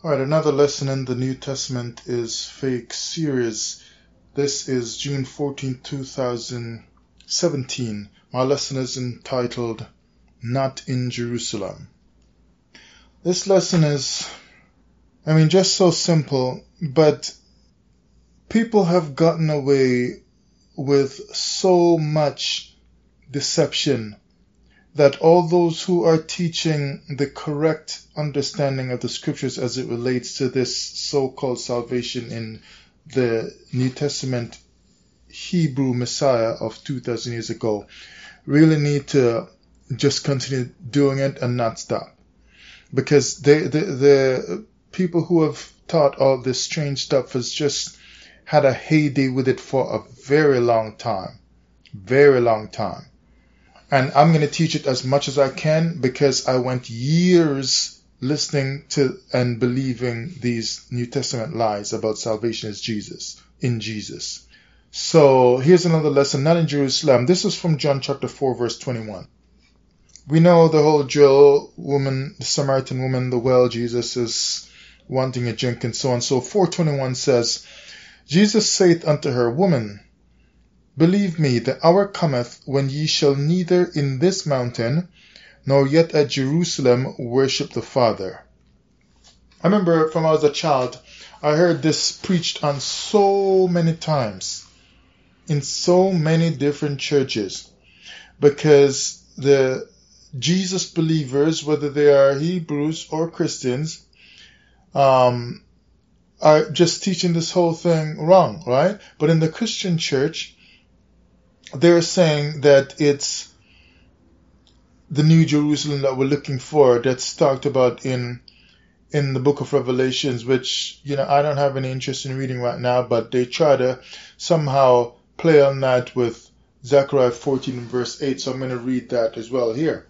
All right, another lesson in the New Testament is Fake series. This is June 14, 2017. My lesson is entitled Not in Jerusalem. This lesson is, just so simple, but people have gotten away with so much deception that all those who are teaching the correct understanding of the scriptures as it relates to this so-called salvation in the New Testament Hebrew Messiah of 2,000 years ago really need to just continue doing it and not stop. Because the people who have taught all this strange stuff has just had a heyday with it for a very long time. Very long time. And I'm going to teach it as much as I can because I went years listening to and believing these New Testament lies about salvation is Jesus, in Jesus. So here's another lesson, not in Jerusalem. This is from John chapter 4, verse 21. We know the whole drill, woman, the Samaritan woman, the well, Jesus is wanting a drink and so on. So 4:21 says, Jesus saith unto her, Woman, believe me, the hour cometh when ye shall neither in this mountain nor yet at Jerusalem worship the Father. I remember from I was a child, I heard this preached on so many times in so many different churches because the Jesus believers, whether they are Hebrews or Christians, are just teaching this whole thing wrong, right? But in the Christian church, they're saying that it's the New Jerusalem that we're looking for that's talked about in the book of Revelations, which, I don't have any interest in reading right now, but they try to somehow play on that with Zechariah 14 verse 8, so I'm going to read that as well here.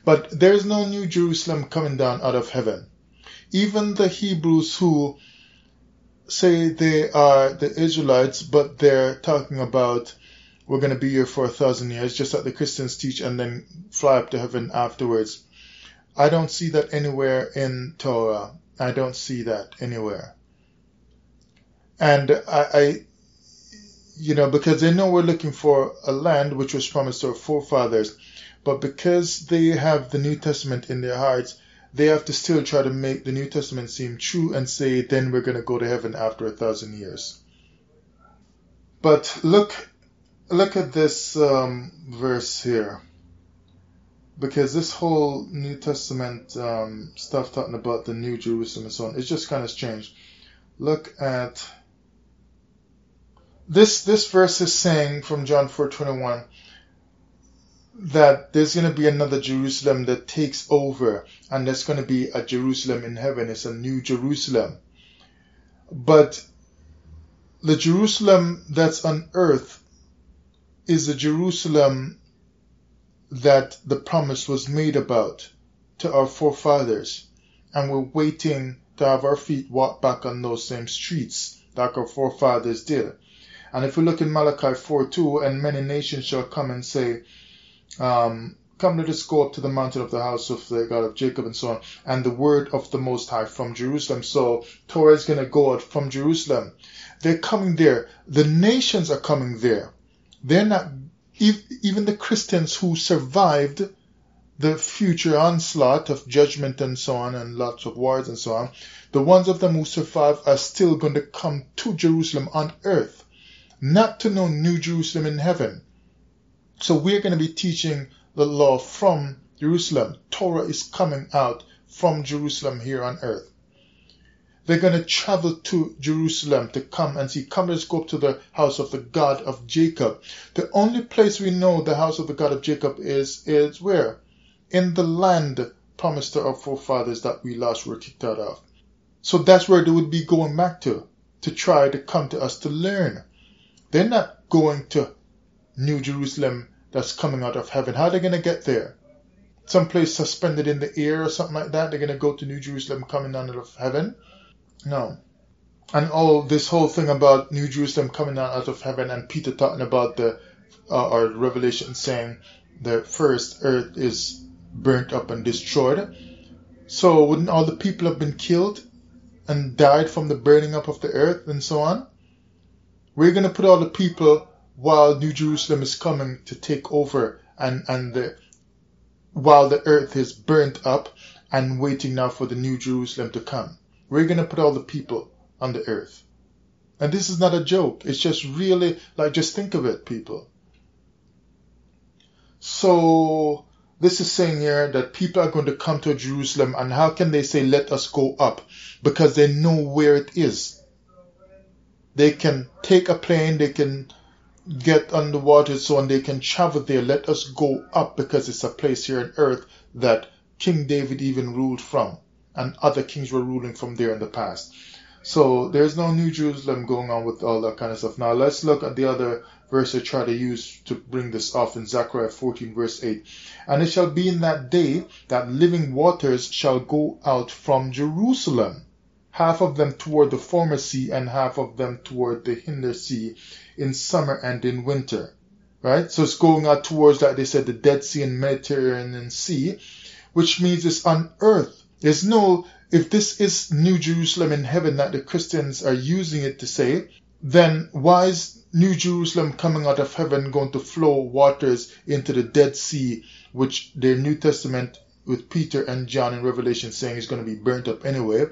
But there's no New Jerusalem coming down out of heaven. Even the Hebrews who say they are the Israelites, but they're talking about we're going to be here for 1,000 years, just like the Christians teach, and then fly up to heaven afterwards. I don't see that anywhere in Torah. I don't see that anywhere. And I because they know we're looking for a land which was promised to our forefathers, but because they have the New Testament in their hearts, they have to still try to make the New Testament seem true and say, then we're going to go to heaven after 1,000 years. But look at this verse here, because this whole New Testament stuff talking about the New Jerusalem and so on, it's just kind of strange. Look at this verse is saying from John 4:21 that there's going to be another Jerusalem that takes over, and there's going to be a Jerusalem in heaven. It's a new Jerusalem. But the Jerusalem that's on earth is the Jerusalem that the promise was made about to our forefathers. And we're waiting to have our feet walk back on those same streets like our forefathers did. And if we look in Malachi 4:2, and many nations shall come and say, come, let us go up to the mountain of the house of the God of Jacob and so on, and the word of the Most High from Jerusalem. So Torah is going to go out from Jerusalem. They're coming there. The nations are coming there. They're not, even the Christians who survived the future onslaught of judgment and so on, and lots of wars and so on, the ones of them who survive are still going to come to Jerusalem on earth, not to know New Jerusalem in heaven. So we're going to be teaching the law from Jerusalem. Torah is coming out from Jerusalem here on earth. They're going to travel to Jerusalem to come and see. Come, let's go up to the house of the God of Jacob. The only place we know the house of the God of Jacob is where? In the land promised to our forefathers that we lost, were kicked out of. So that's where they would be going back to try to come to us to learn. They're not going to New Jerusalem that's coming out of heaven. How are they going to get there? Someplace suspended in the air or something like that? They're going to go to New Jerusalem coming out of heaven? No. And all this whole thing about New Jerusalem coming out of heaven, and Peter talking about or Revelation saying the first earth is burnt up and destroyed. So wouldn't all the people have been killed and died from the burning up of the earth and so on. We're going to put all the people while New Jerusalem is coming to take over while the earth is burnt up and waiting now for the New Jerusalem to come. We're going to put all the people on the earth. And this is not a joke. It's just really, just think of it, people. So this is saying here that people are going to come to Jerusalem, and how can they say, let us go up? Because they know where it is. They can take a plane, they can get on the water, so on, they can travel there. Let us go up, because it's a place here on earth that King David even ruled from, and other kings were ruling from there in the past. So there's no New Jerusalem going on with all that kind of stuff. Now let's look at the other verse I try to use to bring this off in Zechariah 14 verse 8. And it shall be in that day that living waters shall go out from Jerusalem, half of them toward the former sea and half of them toward the hinder sea, in summer and in winter. Right? So it's going out towards, like they said, the Dead Sea and Mediterranean Sea, which means it's on earth. There's no, if this is New Jerusalem in heaven that the Christians are using it to say, then why is New Jerusalem coming out of heaven going to flow waters into the Dead Sea, which their New Testament with Peter and John in Revelation saying is going to be burnt up anyway?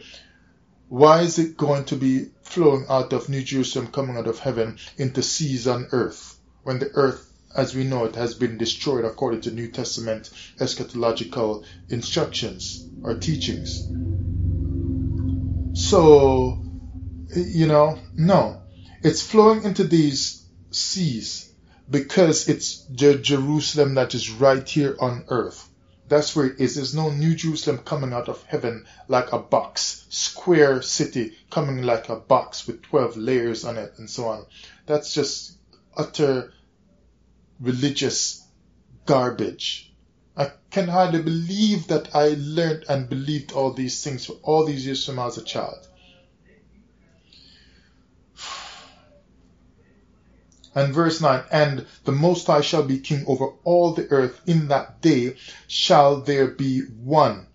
Why is it going to be flowing out of New Jerusalem coming out of heaven into seas on earth, when the earth, as we know it, has been destroyed according to New Testament eschatological instructions or teachings? So, no. It's flowing into these seas because it's the Jerusalem that is right here on earth. That's where it is. There's no New Jerusalem coming out of heaven like a box, square city coming like a box with 12 layers on it and so on. That's just utter religious garbage. I can hardly believe that I learned and believed all these things for all these years from as a child. And verse 9, and the Most High shall be king over all the earth. In that day shall there be one,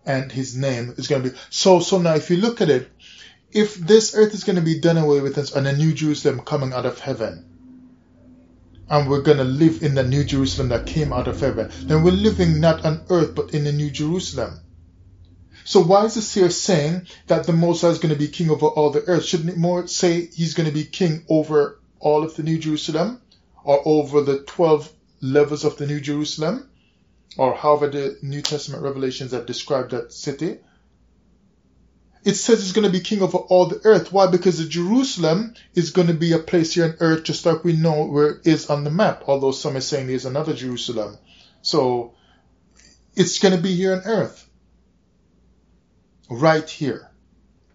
and his name is going to be... So now if you look at it, if this earth is going to be done away with and a New Jerusalem coming out of heaven, and we're going to live in the New Jerusalem that came out of heaven, then we're living not on earth but in the New Jerusalem. So why is this here saying that the Most High is going to be king over all the earth? Shouldn't it more say he's going to be king over all of the New Jerusalem, or over the 12 levels of the New Jerusalem, or however the New Testament revelations that describe that city? It says he's going to be king over all the earth. Why? Because the Jerusalem is going to be a place here on earth, just like we know where it is on the map, although some are saying there's another Jerusalem. So it's going to be here on earth. Right here.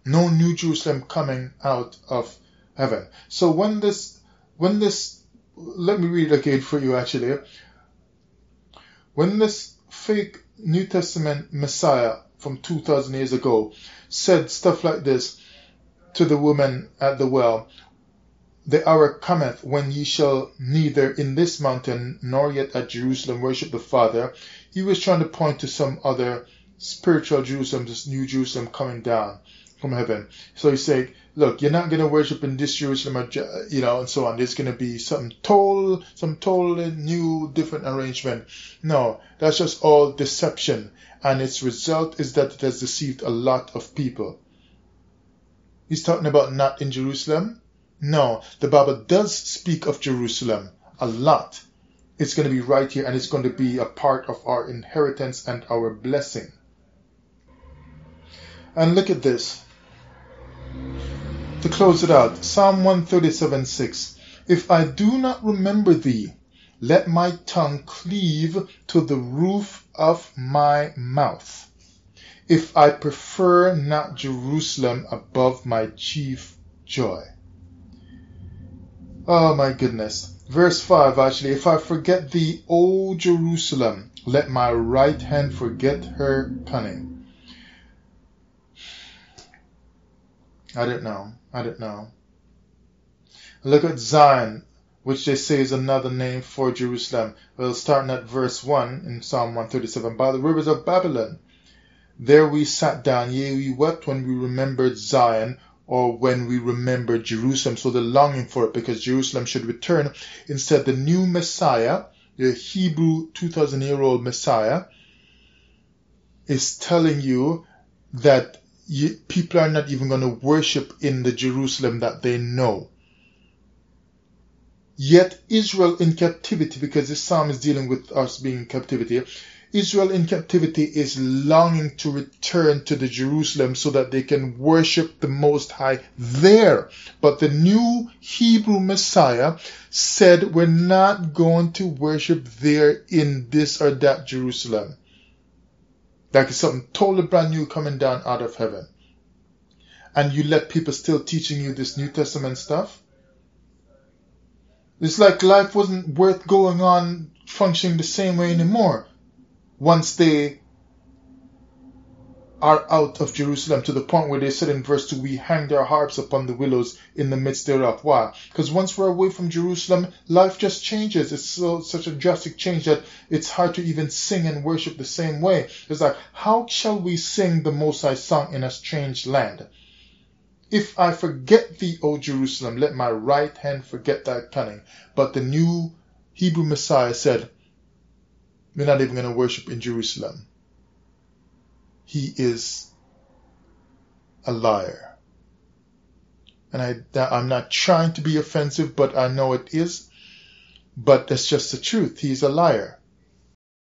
No New Jerusalem coming out of heaven. So when this, let me read it again for you actually. When this fake New Testament Messiah from 2,000 years ago said stuff like this to the woman at the well, the hour cometh when ye shall neither in this mountain nor yet at Jerusalem worship the Father. He was trying to point to some other spiritual Jerusalem, this New Jerusalem coming down from heaven. So he's saying, look, you're not going to worship in this Jerusalem, and so on. There's going to be some totally new, different arrangement. No, that's just all deception. And its result is that it has deceived a lot of people. He's talking about not in Jerusalem. No, the Bible does speak of Jerusalem a lot. It's going to be right here, and it's going to be a part of our inheritance and our blessing. And look at this. To close it out, Psalm 137:6. If I do not remember thee, let my tongue cleave to the roof of my mouth. If I prefer not Jerusalem above my chief joy. Oh my goodness. Verse 5 actually. If I forget thee, O Jerusalem, let my right hand forget her cunning. I don't know. Look at Zion, which they say is another name for Jerusalem. Well, starting at verse 1 in Psalm 137. By the rivers of Babylon, There we sat down, yea, we wept when we remembered Zion, or when we remembered Jerusalem. So the longing for it, because Jerusalem should return. Instead, the new Messiah, the Hebrew 2,000-year-old Messiah, is telling you that people are not even going to worship in the Jerusalem that they know. Yet Israel in captivity, because this psalm is dealing with us being in captivity, Israel in captivity is longing to return to the Jerusalem so that they can worship the Most High there. But the new Hebrew Messiah said, we're not going to worship there in this or that Jerusalem. That is something totally brand new coming down out of heaven. And you let people still teaching you this New Testament stuff? It's like life wasn't worth going on functioning the same way anymore once they are out of Jerusalem, to the point where they said in verse 2, we hanged our harps upon the willows in the midst thereof. Why? Because once we're away from Jerusalem, life just changes. It's such a drastic change that it's hard to even sing and worship the same way. It's like, how shall we sing the Most High song in a strange land? If I forget thee, O Jerusalem, let my right hand forget thy cunning. But the new Hebrew Messiah said, we're not even going to worship in Jerusalem. He is a liar. And I'm not trying to be offensive, but I know it is. But that's just the truth. He's a liar.